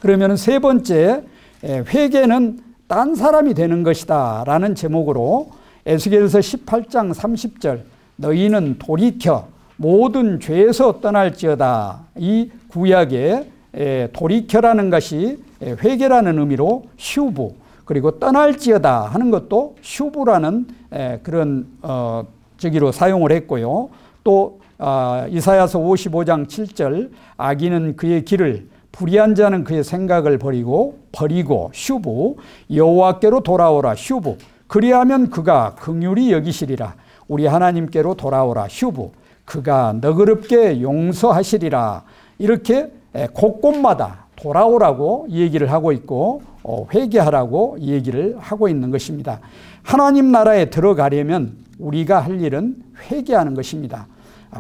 그러면 세 번째, 회개는 딴 사람이 되는 것이다 라는 제목으로 에스겔서 18장 30절 너희는 돌이켜 모든 죄에서 떠날지어다. 이 구약에 돌이켜라는 것이 회개라는 의미로 슈브, 그리고 떠날지어다 하는 것도 슈브라는 그런 저기로 사용을 했고요. 또 이사야서 55장 7절 악인은 그의 길을 불의한 자는 그의 생각을 버리고 슈브 여호와께로 돌아오라 슈브 그리하면 그가 긍휼히 여기시리라. 우리 하나님께로 돌아오라 슈브 그가 너그럽게 용서하시리라. 이렇게 곳곳마다 돌아오라고 얘기를 하고 있고 회개하라고 얘기를 하고 있는 것입니다. 하나님 나라에 들어가려면 우리가 할 일은 회개하는 것입니다.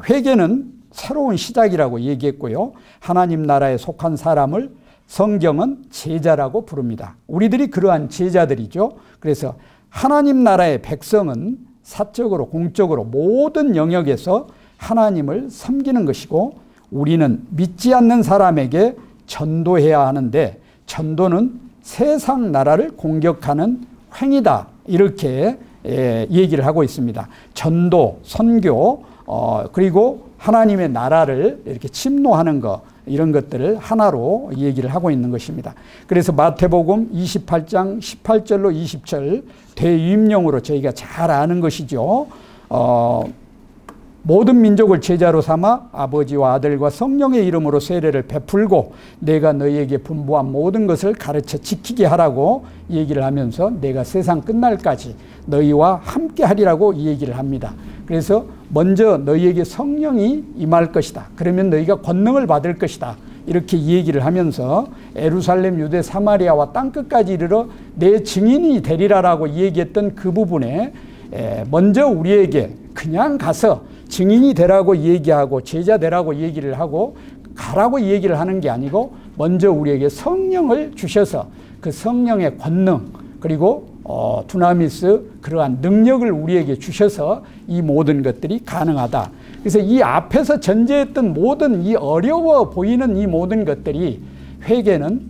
회개는 새로운 시작이라고 얘기했고요. 하나님 나라에 속한 사람을 성경은 제자라고 부릅니다. 우리들이 그러한 제자들이죠. 그래서 하나님 나라의 백성은 사적으로 공적으로 모든 영역에서 하나님을 섬기는 것이고 우리는 믿지 않는 사람에게 전도해야 하는데 전도는 세상 나라를 공격하는 행위다. 이렇게 얘기를 하고 있습니다. 전도, 선교, 그리고 하나님의 나라를 이렇게 침노하는 것, 이런 것들을 하나로 얘기를 하고 있는 것입니다. 그래서 마태복음 28장 18절로 20절 대유임령으로 저희가 잘 아는 것이죠. 모든 민족을 제자로 삼아 아버지와 아들과 성령의 이름으로 세례를 베풀고 내가 너희에게 분부한 모든 것을 가르쳐 지키게 하라고 얘기를 하면서 내가 세상 끝날까지 너희와 함께 하리라고 얘기를 합니다. 그래서 먼저 너희에게 성령이 임할 것이다. 그러면 너희가 권능을 받을 것이다. 이렇게 얘기를 하면서 예루살렘, 유대, 사마리아와 땅끝까지 이르러 내 증인이 되리라라고 얘기했던 그 부분에 먼저 우리에게 그냥 가서 증인이 되라고 얘기하고 제자 되라고 얘기를 하고 가라고 얘기를 하는 게 아니고 먼저 우리에게 성령을 주셔서 그 성령의 권능 그리고 두나미스 그러한 능력을 우리에게 주셔서 이 모든 것들이 가능하다. 그래서 이 앞에서 전제했던 모든 이 어려워 보이는 이 모든 것들이 회개는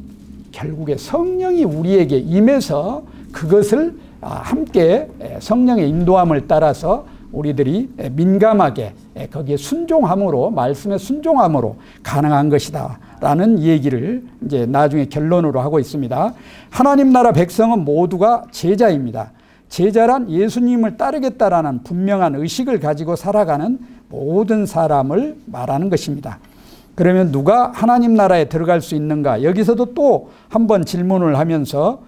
결국에 성령이 우리에게 임해서 그것을 함께 성령의 인도함을 따라서 우리들이 민감하게 거기에 순종함으로 말씀에 순종함으로 가능한 것이다 라는 얘기를 이제 나중에 결론으로 하고 있습니다. 하나님 나라 백성은 모두가 제자입니다. 제자란 예수님을 따르겠다라는 분명한 의식을 가지고 살아가는 모든 사람을 말하는 것입니다. 그러면 누가 하나님 나라에 들어갈 수 있는가? 여기서도 또 한번 질문을 하면서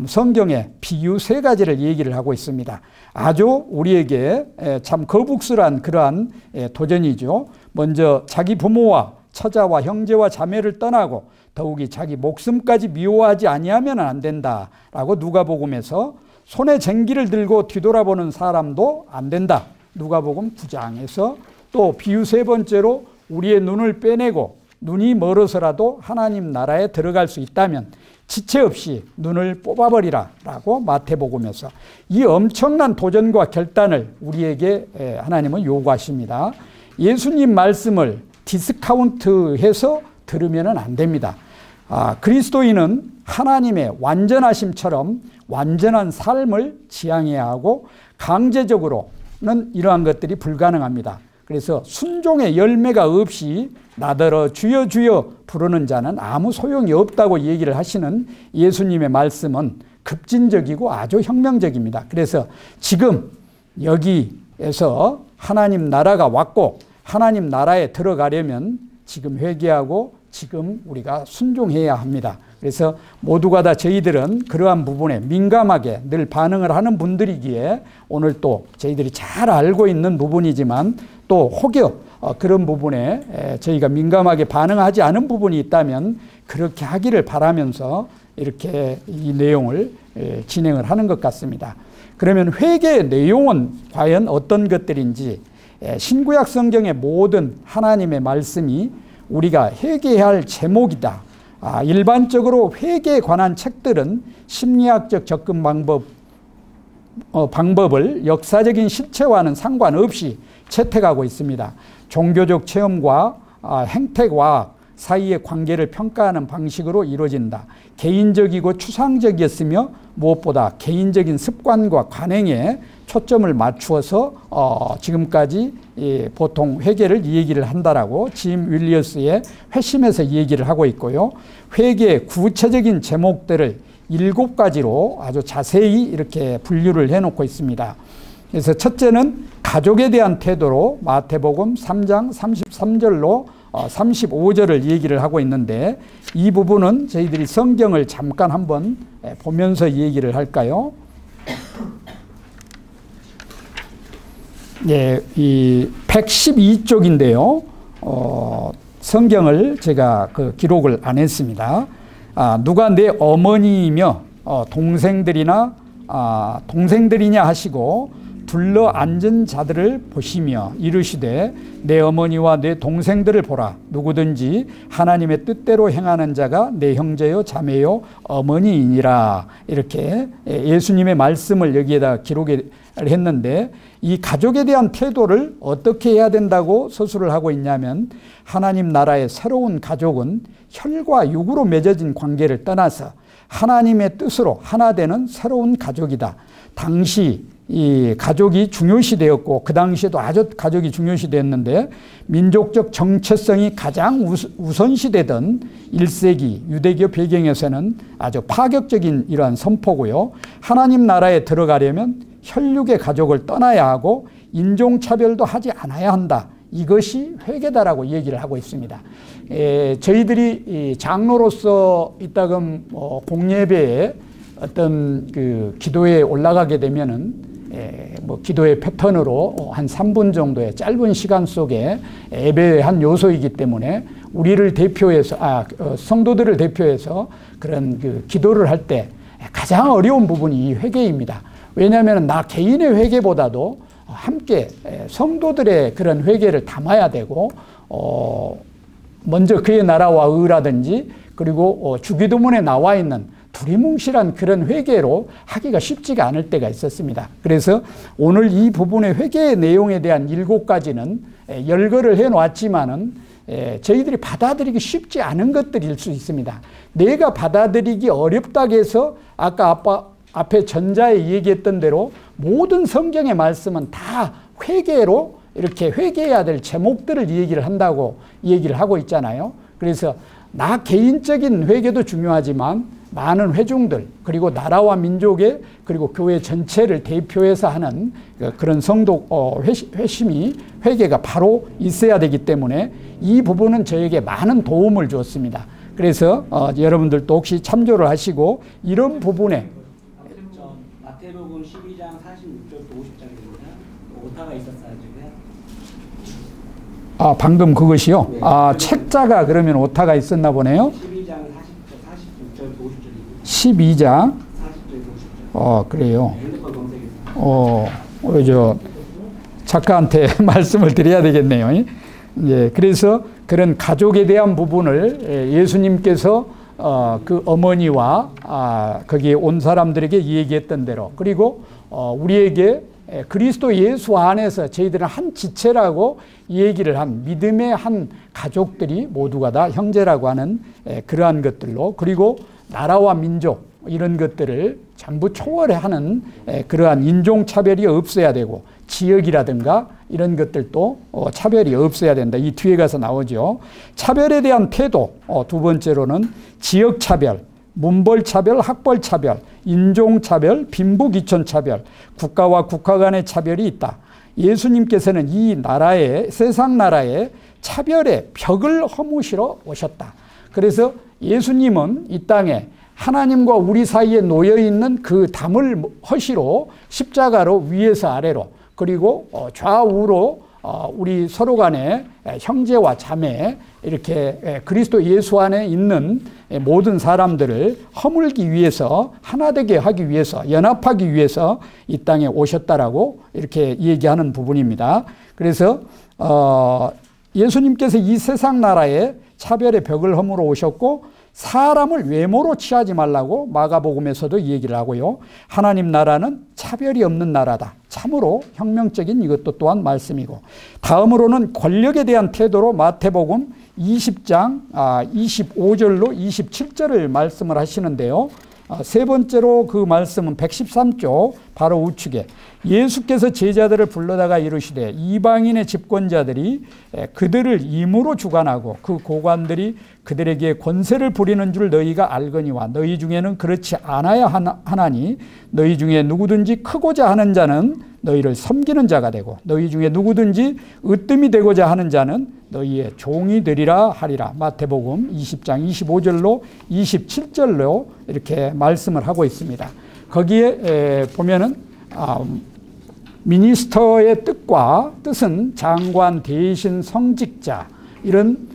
성경의 비유 세 가지를 얘기를 하고 있습니다. 아주 우리에게 참 거북스러운 그러한 도전이죠. 먼저 자기 부모와 처자와 형제와 자매를 떠나고 더욱이 자기 목숨까지 미워하지 아니하면 안 된다라고 누가복음에서 손에 쟁기를 들고 뒤돌아보는 사람도 안 된다. 누가복음 9장에서 또 비유 세 번째로 우리의 눈을 빼내고 눈이 멀어서라도 하나님 나라에 들어갈 수 있다면 지체 없이 눈을 뽑아버리라 라고 마태복음에서 이 엄청난 도전과 결단을 우리에게 하나님은 요구하십니다. 예수님 말씀을 디스카운트해서 들으면 안 됩니다. 그리스도인은 하나님의 완전하심처럼 완전한 삶을 지향해야 하고 강제적으로는 이러한 것들이 불가능합니다. 그래서 순종의 열매가 없이 나더러 주여 주여 부르는 자는 아무 소용이 없다고 얘기를 하시는 예수님의 말씀은 급진적이고 아주 혁명적입니다. 그래서 지금 여기에서 하나님 나라가 왔고 하나님 나라에 들어가려면 지금 회개하고 지금 우리가 순종해야 합니다. 그래서 모두가 다 저희들은 그러한 부분에 민감하게 늘 반응을 하는 분들이기에 오늘 또 저희들이 잘 알고 있는 부분이지만 또 혹여 그런 부분에 저희가 민감하게 반응하지 않은 부분이 있다면 그렇게 하기를 바라면서 이렇게 이 내용을 진행을 하는 것 같습니다. 그러면 회개의 내용은 과연 어떤 것들인지 신구약 성경의 모든 하나님의 말씀이 우리가 회개해야 할 제목이다. 일반적으로 회개에 관한 책들은 심리학적 접근 방법을 역사적인 실체와는 상관없이 채택하고 있습니다. 종교적 체험과 행태과학, 사이의 관계를 평가하는 방식으로 이루어진다. 개인적이고 추상적이었으며 무엇보다 개인적인 습관과 관행에 초점을 맞추어서 지금까지 보통 회개를 이 얘기를 한다라고 짐 윌리엄스의 회심에서 이 얘기를 하고 있고요. 회개의 구체적인 제목들을 7가지로 아주 자세히 이렇게 분류를 해놓고 있습니다. 그래서 첫째는 가족에 대한 태도로 마태복음 3장 33절로 35절을 얘기를 하고 있는데, 이 부분은 저희들이 성경을 잠깐 한번 보면서 얘기를 할까요? 예, 이 112쪽인데요. 성경을 제가 기록을 안 했습니다. 누가 내 어머니이며 동생들이냐 하시고 둘러 앉은 자들을 보시며 이르시되 내 어머니와 내 동생들을 보라. 누구든지 하나님의 뜻대로 행하는 자가 내 형제요 자매요 어머니이니라. 이렇게 예수님의 말씀을 여기에다 기록을 했는데, 이 가족에 대한 태도를 어떻게 해야 된다고 서술을 하고 있냐면, 하나님 나라의 새로운 가족은 혈과 육으로 맺어진 관계를 떠나서 하나님의 뜻으로 하나 되는 새로운 가족이다. 당시 이 가족이 중요시되었고, 그 당시에도 아주 가족이 중요시되었는데, 민족적 정체성이 가장 우선시되던 1세기 유대교 배경에서는 아주 파격적인 이러한 선포고요. 하나님 나라에 들어가려면 혈육의 가족을 떠나야 하고 인종차별도 하지 않아야 한다. 이것이 회개다라고 얘기를 하고 있습니다. 저희들이 장로로서 이따금 공예배에 어떤 기도에 올라가게 되면은 기도의 패턴으로 한 3분 정도의 짧은 시간 속에 예배의 한 요소이기 때문에 우리를 대표해서 성도들을 대표해서 그런 기도를 할 때 가장 어려운 부분이 이 회개입니다. 왜냐하면 나 개인의 회개보다도 함께 성도들의 그런 회개를 담아야 되고, 먼저 그의 나라와 의라든지, 그리고 주기도문에 나와 있는 두리뭉실한 그런 회개로 하기가 쉽지가 않을 때가 있었습니다. 그래서 오늘 이 부분의 회개의 내용에 대한 7가지는 열거를 해놓았지만은 저희들이 받아들이기 쉽지 않은 것들일 수 있습니다. 내가 받아들이기 어렵다고 해서 아까 앞에 전자에 얘기했던 대로 모든 성경의 말씀은 다 회개로 이렇게 회개해야 될 제목들을 얘기를 한다고 얘기를 하고 있잖아요. 그래서 나 개인적인 회개도 중요하지만 많은 회중들, 그리고 나라와 민족의, 그리고 교회 전체를 대표해서 하는 그런 성도 회개가 바로 있어야 되기 때문에 이 부분은 저에게 많은 도움을 주었습니다. 그래서 여러분들도 혹시 참조를 하시고 이런 부분에 마태복음 12장 46절부터 50장입니다. 오타가 있었어요, 지금. 방금 그것이요? 네. 책자가 그러면 오타가 있었나 보네요. 12장 46절부터 50절이고. 12장. 40절부터 50절. 그래요. 핸드폰 검색해서. 저 작가한테 말씀을 드려야 되겠네요. 예, 그래서 그런 가족에 대한 부분을 예수님께서 그 어머니와 거기에 온 사람들에게 얘기했던 대로, 그리고 우리에게 그리스도 예수 안에서 저희들은 한 지체라고 얘기를 한 믿음의 한 가족들이 모두가 다 형제라고 하는 그러한 것들로, 그리고 나라와 민족 이런 것들을 전부 초월하는 그러한 인종차별이 없어야 되고, 지역이라든가 이런 것들도 차별이 없어야 된다. 이 뒤에 가서 나오죠. 차별에 대한 태도, 두 번째로는 지역차별, 문벌차별, 학벌차별, 인종차별, 빈부귀천차별, 국가와 국가 간의 차별이 있다. 예수님께서는 이 나라에, 세상 나라에 차별의 벽을 허무시러 오셨다. 그래서 예수님은 이 땅에 하나님과 우리 사이에 놓여있는 그 담을 허시로 십자가로 위에서 아래로, 그리고 좌우로 우리 서로 간에 형제와 자매, 이렇게 그리스도 예수 안에 있는 모든 사람들을 허물기 위해서, 하나 되게 하기 위해서, 연합하기 위해서 이 땅에 오셨다라고 이렇게 얘기하는 부분입니다. 그래서 예수님께서 이 세상 나라에 차별의 벽을 허물어 오셨고, 사람을 외모로 취하지 말라고 마가복음에서도 얘기를 하고요. 하나님 나라는 차별이 없는 나라다. 참으로 혁명적인 이것도 또한 말씀이고, 다음으로는 권력에 대한 태도로 마태복음 20장 25절로 27절을 말씀을 하시는데요. 세 번째로 그 말씀은 113조 바로 우측에 예수께서 제자들을 불러다가 이르시되 이방인의 집권자들이 그들을 임으로 주관하고 그 고관들이 그들에게 권세를 부리는 줄 너희가 알거니와 너희 중에는 그렇지 않아야 하나니 너희 중에 누구든지 크고자 하는 자는 너희를 섬기는 자가 되고 너희 중에 누구든지 으뜸이 되고자 하는 자는 너희의 종이 되리라 하리라. 마태복음 20장 25절로 27절로 이렇게 말씀을 하고 있습니다. 거기에 보면은 미니스터의 뜻은 장관, 대신, 성직자 이런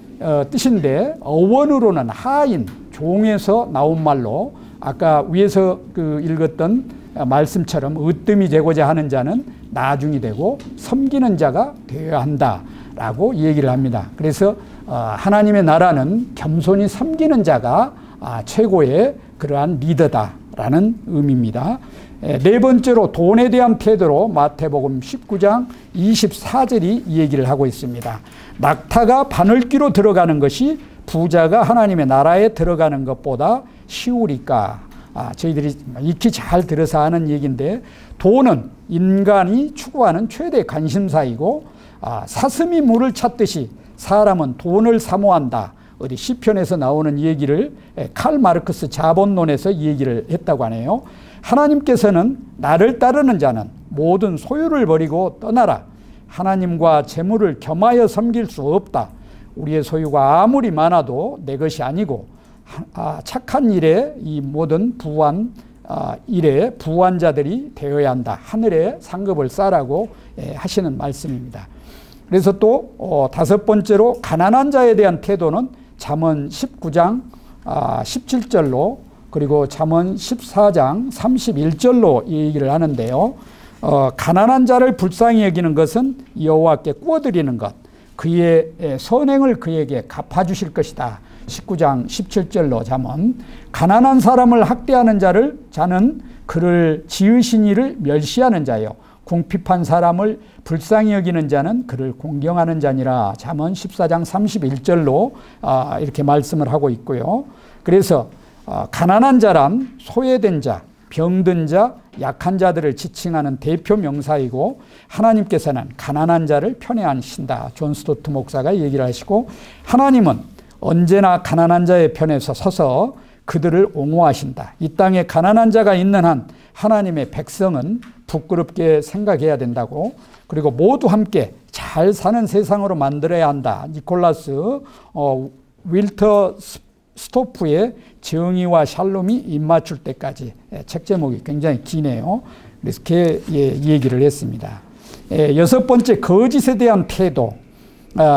뜻인데 어원으로는 하인, 종에서 나온 말로 아까 위에서 읽었던 말씀처럼 으뜸이 되고자 하는 자는 나중이 되고 섬기는 자가 되어야 한다라고 얘기를 합니다. 그래서 하나님의 나라는 겸손히 섬기는 자가 최고의 그러한 리더다라는 의미입니다. 네 번째로 돈에 대한 태도로 마태복음 19장 24절이 얘기를 하고 있습니다. 낙타가 바늘귀로 들어가는 것이 부자가 하나님의 나라에 들어가는 것보다 쉬우리까. 저희들이 익히 잘 들어서 하는 얘기인데 돈은 인간이 추구하는 최대 관심사이고 사슴이 물을 찾듯이 사람은 돈을 사모한다. 어디 시편에서 나오는 얘기를 칼 마르크스 자본론에서 얘기를 했다고 하네요. 하나님께서는 나를 따르는 자는 모든 소유를 버리고 떠나라. 하나님과 재물을 겸하여 섬길 수 없다. 우리의 소유가 아무리 많아도 내 것이 아니고 착한 일에 이 모든 부한 일에 부한 자들이 되어야 한다. 하늘에 상급을 쌓으라고 하시는 말씀입니다. 그래서 또 다섯 번째로 가난한 자에 대한 태도는 잠언 19장 17절로 그리고 잠언 14장 31절로 얘기를 하는데요. 가난한 자를 불쌍히 여기는 것은 여호와께 구워드리는 것, 그의 선행을 그에게 갚아주실 것이다. 19장 17절로 잠언. 가난한 사람을 학대하는 자는 그를 지으신 이를 멸시하는 자요, 궁핍한 사람을 불쌍히 여기는 자는 그를 공경하는 자니라. 잠언 14장 31절로 이렇게 말씀을 하고 있고요. 그래서 가난한 자란 소외된 자, 병든 자, 약한 자들을 지칭하는 대표 명사이고 하나님께서는 가난한 자를 편애하신다. 존 스토트 목사가 얘기를 하시고 하나님은 언제나 가난한 자의 편에서 서서 그들을 옹호하신다. 이 땅에 가난한 자가 있는 한 하나님의 백성은 부끄럽게 생각해야 된다고, 그리고 모두 함께 잘 사는 세상으로 만들어야 한다. 니콜라스 윌터 스토프의 정의와 샬롬이 입맞출 때까지. 책 제목이 굉장히 기네요. 그래서 이렇게 얘기를 했습니다. 여섯 번째, 거짓에 대한 태도.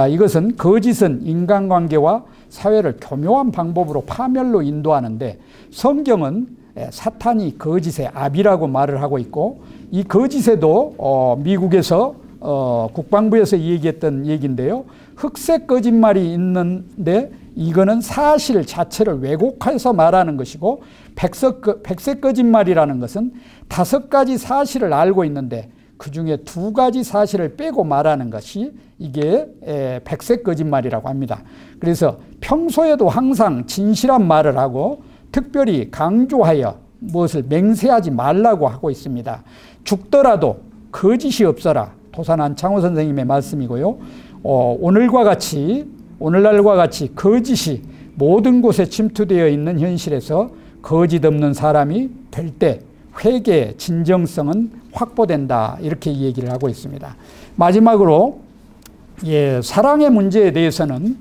이것은 거짓은 인간관계와 사회를 교묘한 방법으로 파멸로 인도하는데 성경은 사탄이 거짓의 아비라고 말을 하고 있고 이 거짓에도 미국에서 국방부에서 얘기했던 얘기인데요. 흑색 거짓말이 있는데 이거는 사실 자체를 왜곡해서 말하는 것이고 백색 거짓말이라는 것은 5가지 사실을 알고 있는데 그 중에 2가지 사실을 빼고 말하는 것이 이게 백색 거짓말이라고 합니다. 그래서 평소에도 항상 진실한 말을 하고 특별히 강조하여 무엇을 맹세하지 말라고 하고 있습니다. 죽더라도 거짓이 없어라. 도산 안창호 선생님의 말씀이고요. 오늘날과 같이 거짓이 모든 곳에 침투되어 있는 현실에서 거짓 없는 사람이 될 때 회개의 진정성은 확보된다. 이렇게 얘기를 하고 있습니다. 마지막으로 사랑의 문제에 대해서는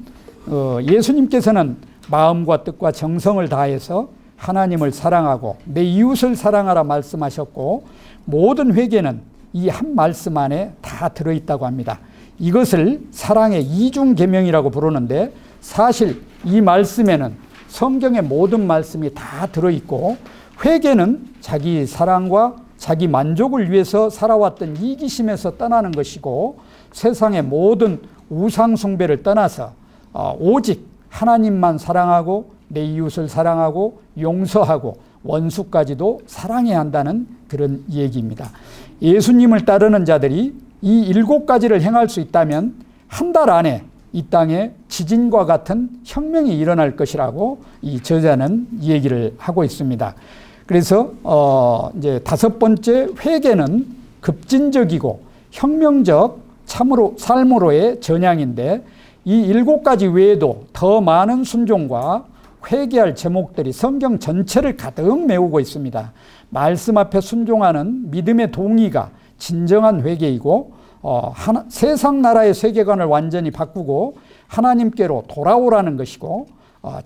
예수님께서는 마음과 뜻과 정성을 다해서 하나님을 사랑하고 내 이웃을 사랑하라 말씀하셨고 모든 회개는 이 한 말씀 안에 다 들어있다고 합니다. 이것을 사랑의 이중 계명이라고 부르는데 사실 이 말씀에는 성경의 모든 말씀이 다 들어있고 회개는 자기 사랑과 자기 만족을 위해서 살아왔던 이기심에서 떠나는 것이고 세상의 모든 우상 숭배를 떠나서 오직 하나님만 사랑하고 내 이웃을 사랑하고 용서하고 원수까지도 사랑해야 한다는 그런 얘기입니다. 예수님을 따르는 자들이 이 7가지를 행할 수 있다면 한 달 안에 이 땅에 지진과 같은 혁명이 일어날 것이라고 이 저자는 얘기를 하고 있습니다. 그래서 이제 다섯 번째, 회개는 급진적이고 혁명적 참으로 삶으로의 전향인데, 이 7가지 외에도 더 많은 순종과 회개할 제목들이 성경 전체를 가득 메우고 있습니다. 말씀 앞에 순종하는 믿음의 동의가 진정한 회개이고, 세상 나라의 세계관을 완전히 바꾸고 하나님께로 돌아오라는 것이고,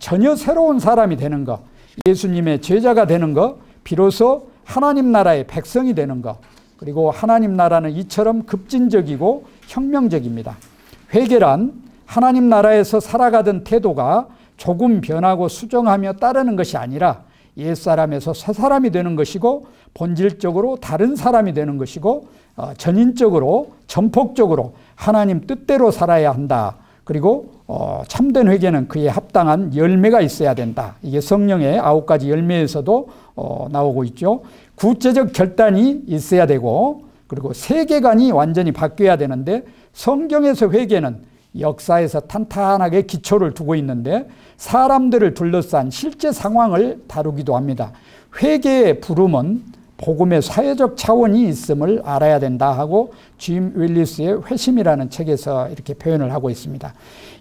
전혀 새로운 사람이 되는 것, 예수님의 제자가 되는 것, 비로소 하나님 나라의 백성이 되는 것, 그리고 하나님 나라는 이처럼 급진적이고 혁명적입니다. 회개란 하나님 나라에서 살아가던 태도가 조금 변하고 수정하며 따르는 것이 아니라 옛사람에서 새 사람이 되는 것이고, 본질적으로 다른 사람이 되는 것이고, 전인적으로 전폭적으로 하나님 뜻대로 살아야 한다. 그리고 참된 회개는 그에 합당한 열매가 있어야 된다. 이게 성령의 9가지 열매에서도 나오고 있죠. 구체적 결단이 있어야 되고, 그리고 세계관이 완전히 바뀌어야 되는데, 성경에서 회개는 역사에서 탄탄하게 기초를 두고 있는데 사람들을 둘러싼 실제 상황을 다루기도 합니다. 회개의 부름은 복음의 사회적 차원이 있음을 알아야 된다 하고 짐 윌리스의 회심이라는 책에서 이렇게 표현을 하고 있습니다.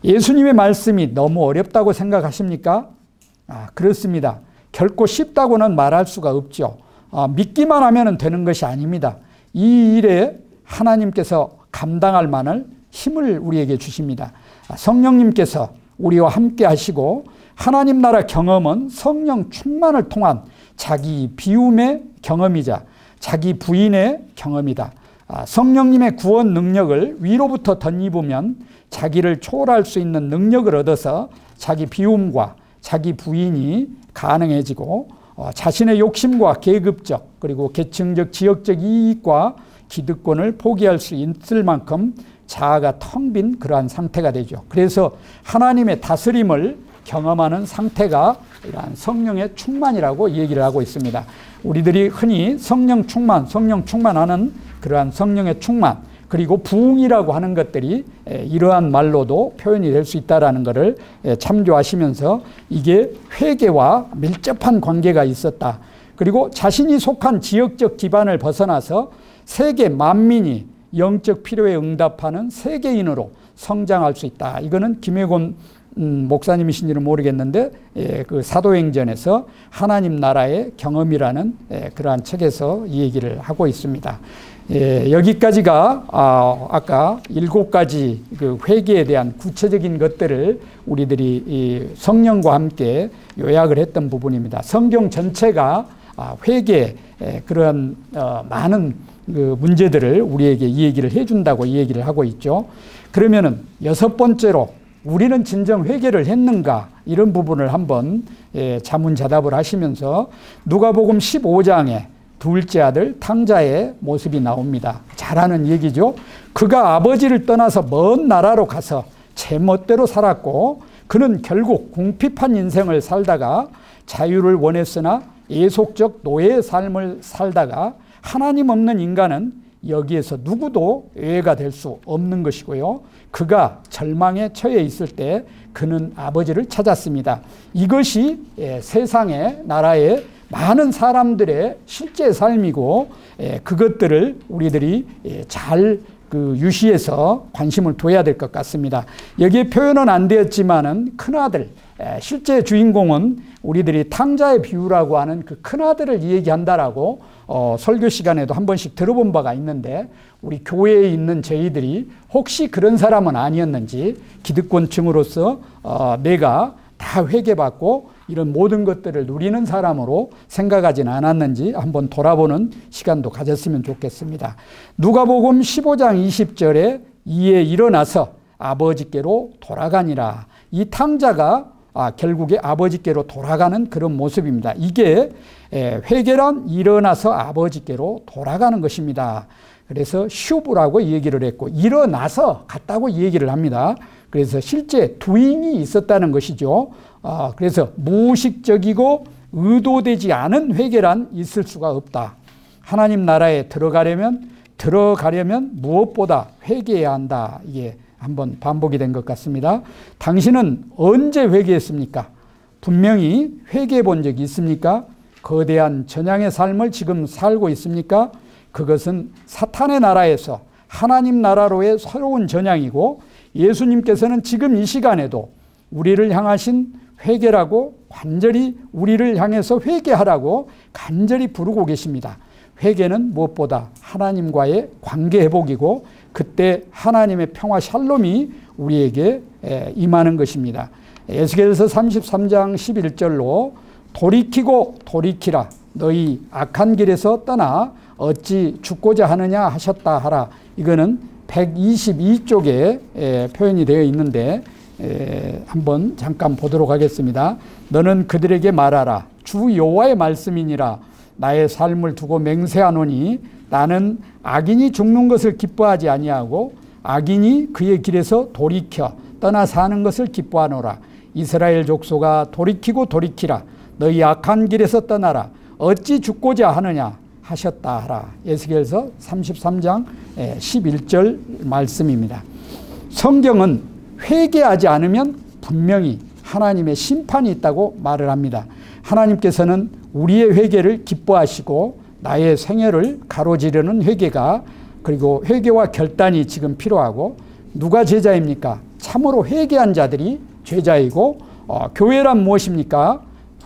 예수님의 말씀이 너무 어렵다고 생각하십니까? 그렇습니다. 결코 쉽다고는 말할 수가 없죠. 믿기만 하면 되는 것이 아닙니다. 이 일에 하나님께서 감당할 만한 힘을 우리에게 주십니다. 성령님께서 우리와 함께 하시고, 하나님 나라 경험은 성령 충만을 통한 자기 비움의 경험이자 자기 부인의 경험이다. 성령님의 구원 능력을 위로부터 덧입으면 자기를 초월할 수 있는 능력을 얻어서 자기 비움과 자기 부인이 가능해지고, 자신의 욕심과 계급적 그리고 계층적 지역적 이익과 기득권을 포기할 수 있을 만큼 자아가 텅 빈 그러한 상태가 되죠. 그래서 하나님의 다스림을 경험하는 상태가 이러한 성령의 충만이라고 얘기를 하고 있습니다. 우리들이 흔히 성령 충만하는 그러한 성령의 충만, 그리고 부흥이라고 하는 것들이 이러한 말로도 표현이 될 수 있다는 것을 참조하시면서 이게 회개와 밀접한 관계가 있었다. 그리고 자신이 속한 지역적 기반을 벗어나서 세계 만민이 영적 필요에 응답하는 세계인으로 성장할 수 있다. 이거는 김혜곤 목사님이신지는 모르겠는데 그 사도행전에서 하나님 나라의 경험이라는 그러한 책에서 이 얘기를 하고 있습니다. 여기까지가 아까 7가지 그 회개에 대한 구체적인 것들을 우리들이 이 성령과 함께 요약을 했던 부분입니다. 성경 전체가 회개 그런 많은 그 문제들을 우리에게 이 얘기를 해준다고 이 얘기를 하고 있죠. 그러면은 6번째로 우리는 진정 회개를 했는가, 이런 부분을 한번 자문자답을 하시면서 누가복음 15장에 둘째 아들 탕자의 모습이 나옵니다. 잘하는 얘기죠. 그가 아버지를 떠나서 먼 나라로 가서 제멋대로 살았고, 그는 결국 궁핍한 인생을 살다가 자유를 원했으나 예속적 노예의 삶을 살다가, 하나님 없는 인간은 여기에서 누구도 예외가 될 수 없는 것이고요. 그가 절망에 처해 있을 때 그는 아버지를 찾았습니다. 이것이 세상의 나라의 많은 사람들의 실제 삶이고, 그것들을 우리들이 잘 유시해서 관심을 둬야 될 것 같습니다. 여기에 표현은 안 되었지만은 큰아들, 실제 주인공은 우리들이 탕자의 비유라고 하는 그 큰아들을 얘기한다라고 설교 시간에도 한 번씩 들어본 바가 있는데, 우리 교회에 있는 저희들이 혹시 그런 사람은 아니었는지, 기득권층으로서 내가 다 회개받고 이런 모든 것들을 누리는 사람으로 생각하지는 않았는지 한번 돌아보는 시간도 가졌으면 좋겠습니다. 누가복음 15장 20절에 이에 일어나서 아버지께로 돌아가니라. 이 탕자가 결국에 아버지께로 돌아가는 그런 모습입니다. 이게 회개란 일어나서 아버지께로 돌아가는 것입니다. 그래서 슈브라고 얘기를 했고, 일어나서 갔다고 얘기를 합니다. 그래서 실제 도잉이 있었다는 것이죠. 그래서 무의식적이고 의도되지 않은 회개란 있을 수가 없다. 하나님 나라에 들어가려면 무엇보다 회개해야 한다. 이게 한번 반복이 된 것 같습니다. 당신은 언제 회개했습니까? 분명히 회개해 본 적이 있습니까? 거대한 전향의 삶을 지금 살고 있습니까? 그것은 사탄의 나라에서 하나님 나라로의 새로운 전향이고, 예수님께서는 지금 이 시간에도 우리를 향하신 회개라고 간절히 우리를 향해서 회개하라고 간절히 부르고 계십니다. 회개는 무엇보다 하나님과의 관계 회복이고, 그때 하나님의 평화 샬롬이 우리에게 임하는 것입니다. 에스겔서 33장 11절로 돌이키고 돌이키라, 너희 악한 길에서 떠나 어찌 죽고자 하느냐 하셨다 하라. 이거는 122쪽에 표현이 되어 있는데 한번 잠깐 보도록 하겠습니다. 너는 그들에게 말하라. 주 여호와의 말씀이니라. 나의 삶을 두고 맹세하노니 나는 악인이 죽는 것을 기뻐하지 아니하고 악인이 그의 길에서 돌이켜 떠나 사는 것을 기뻐하노라. 이스라엘 족속아 돌이키고 돌이키라. 너희 악한 길에서 떠나라. 어찌 죽고자 하느냐 하셨다 하라. 에스겔서 33장 11절 말씀입니다. 성경은 회개하지 않으면 분명히 하나님의 심판이 있다고 말을 합니다. 하나님께서는 우리의 회개를 기뻐하시고 나의 생애를 가로지르는 회개가, 그리고 회개와 결단이 지금 필요하고, 누가 제자입니까? 참으로 회개한 자들이 제자이고, 교회란 무엇입니까?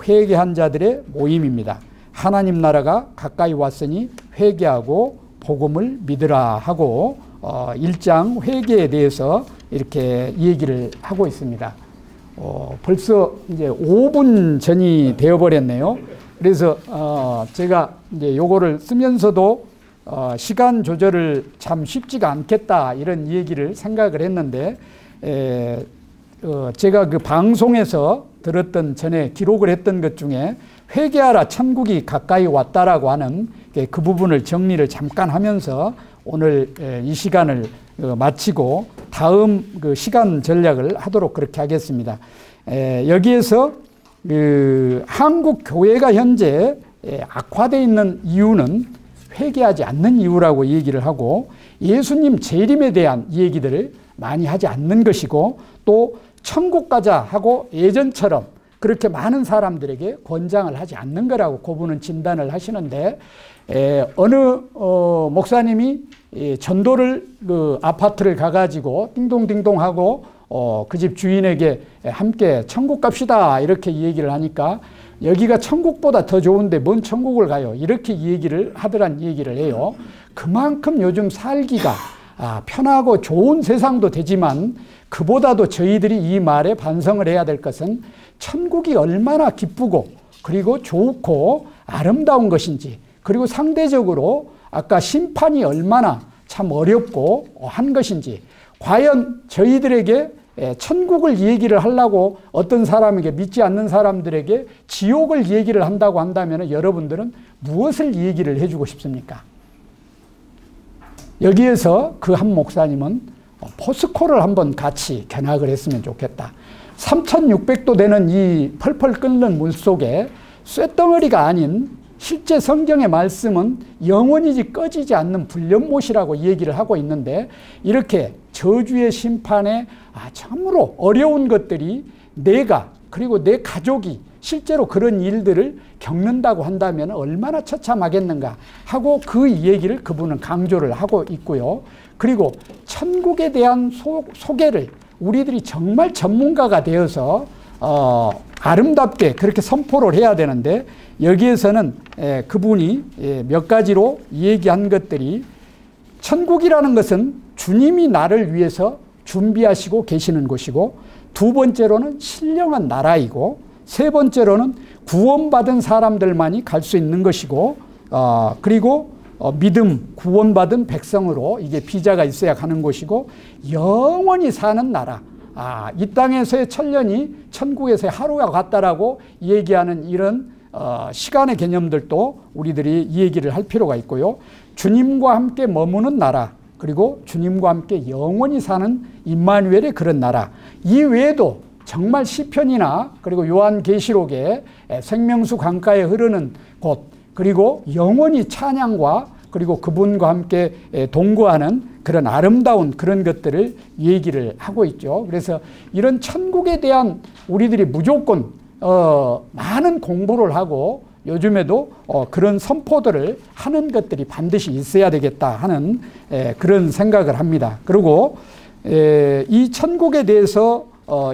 회개한 자들의 모임입니다. 하나님 나라가 가까이 왔으니 회개하고 복음을 믿으라 하고 1장 회개에 대해서 이렇게 얘기를 하고 있습니다. 벌써 이제 5분 전이 되어버렸네요. 그래서 제가 이제 요거를 쓰면서도 시간 조절을 참 쉽지가 않겠다 이런 얘기를 생각을 했는데, 제가 그 방송에서 들었던 전에 기록을 했던 것 중에 회개하라 천국이 가까이 왔다라고 하는 그 부분을 정리를 잠깐 하면서 오늘 이 시간을 마치고 다음 그 시간 전략을 하도록 그렇게 하겠습니다. 여기에서 그 한국 교회가 현재 악화되어 있는 이유는 회개하지 않는 이유라고 얘기를 하고, 예수님 재림에 대한 얘기들을 많이 하지 않는 것이고, 또 천국 가자 하고 예전처럼 그렇게 많은 사람들에게 권장을 하지 않는 거라고 그분은 진단을 하시는데, 어느 목사님이 전도를 그 아파트를 가가지고 띵동띵동 하고 그 집 주인에게 함께 천국 갑시다 이렇게 얘기를 하니까, 여기가 천국보다 더 좋은데 뭔 천국을 가요 이렇게 얘기를 하더란 얘기를 해요. 그만큼 요즘 살기가 편하고 좋은 세상도 되지만, 그보다도 저희들이 이 말에 반성을 해야 될 것은 천국이 얼마나 기쁘고 그리고 좋고 아름다운 것인지, 그리고 상대적으로 아까 심판이 얼마나 참 어렵고 한 것인지, 과연 저희들에게 천국을 얘기를 하려고 어떤 사람에게, 믿지 않는 사람들에게 지옥을 얘기를 한다고 한다면 여러분들은 무엇을 얘기를 해주고 싶습니까? 여기에서 그 한 목사님은 포스코를 한번 같이 견학을 했으면 좋겠다. 3600도 되는 이 펄펄 끓는 물 속에 쇳덩어리가 아닌 실제 성경의 말씀은 영원히 꺼지지 않는 불련못이라고 얘기를 하고 있는데, 이렇게 저주의 심판에 참으로 어려운 것들이 내가 그리고 내 가족이 실제로 그런 일들을 겪는다고 한다면 얼마나 처참하겠는가 하고 그 얘기를 그분은 강조를 하고 있고요. 그리고 천국에 대한 소개를 우리들이 정말 전문가가 되어서 아름답게 그렇게 선포를 해야 되는데, 여기에서는 그분이 몇 가지로 얘기한 것들이, 천국이라는 것은 주님이 나를 위해서 준비하시고 계시는 곳이고, 두 번째로는 신령한 나라이고, 세 번째로는 구원받은 사람들만이 갈 수 있는 것이고, 그리고 믿음, 구원받은 백성으로 이게 비자가 있어야 가는 곳이고, 영원히 사는 나라. 이 땅에서의 천년이 천국에서의 하루가 같다라고 얘기하는 이런 시간의 개념들도 우리들이 얘기를 할 필요가 있고요. 주님과 함께 머무는 나라, 그리고 주님과 함께 영원히 사는 임마누엘의 그런 나라. 이 외에도 정말 시편이나 그리고 요한계시록에 생명수 강가에 흐르는 곳, 그리고 영원히 찬양과 그리고 그분과 함께 동거하는 그런 아름다운 그런 것들을 얘기를 하고 있죠. 그래서 이런 천국에 대한 우리들이 무조건 많은 공부를 하고 요즘에도 그런 선포들을 하는 것들이 반드시 있어야 되겠다 하는 그런 생각을 합니다. 그리고 이 천국에 대해서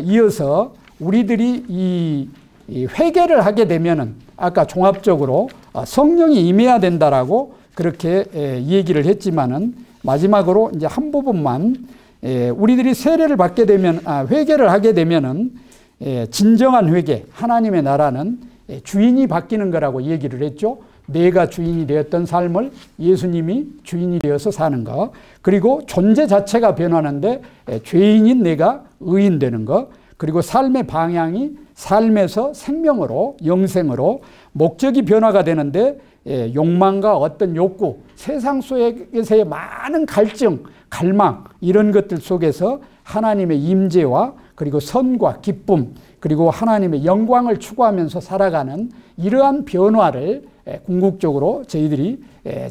이어서 우리들이 이 회개를 하게 되면은 아까 종합적으로 성령이 임해야 된다라고 그렇게 얘기를 했지만은 마지막으로 이제 한 부분만 우리들이 세례를 받게 되면 회개를 하게 되면은 진정한 회개, 하나님의 나라는 주인이 바뀌는 거라고 얘기를 했죠. 내가 주인이 되었던 삶을 예수님이 주인이 되어서 사는 거, 그리고 존재 자체가 변하는데 죄인인 내가 의인 되는 거, 그리고 삶의 방향이 삶에서 생명으로 영생으로 목적이 변화가 되는데 욕망과 어떤 욕구, 세상 속에서의 많은 갈증, 갈망 이런 것들 속에서 하나님의 임재와 그리고 선과 기쁨 그리고 하나님의 영광을 추구하면서 살아가는 이러한 변화를 궁극적으로 저희들이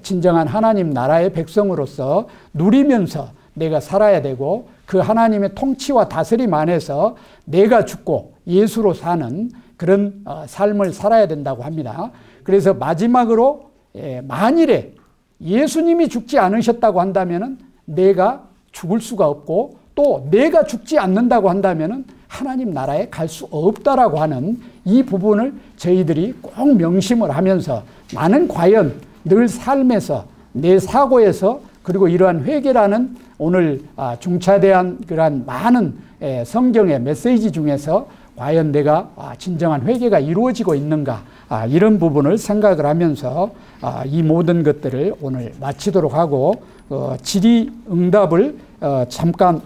진정한 하나님 나라의 백성으로서 누리면서 내가 살아야 되고 그 하나님의 통치와 다스림 안에서 내가 죽고 예수로 사는 그런 삶을 살아야 된다고 합니다. 그래서 마지막으로 만일에 예수님이 죽지 않으셨다고 한다면 내가 죽을 수가 없고 또 내가 죽지 않는다고 한다면 하나님 나라에 갈 수 없다라고 하는 이 부분을 저희들이 꼭 명심을 하면서 나는 과연 늘 삶에서 내 사고에서 그리고 이러한 회개라는 오늘 중차대한 그러한 많은 성경의 메시지 중에서 과연 내가 진정한 회개가 이루어지고 있는가 이런 부분을 생각을 하면서 이 모든 것들을 오늘 마치도록 하고 질의응답을 잠깐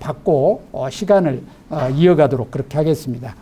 받고 시간을 이어가도록 그렇게 하겠습니다.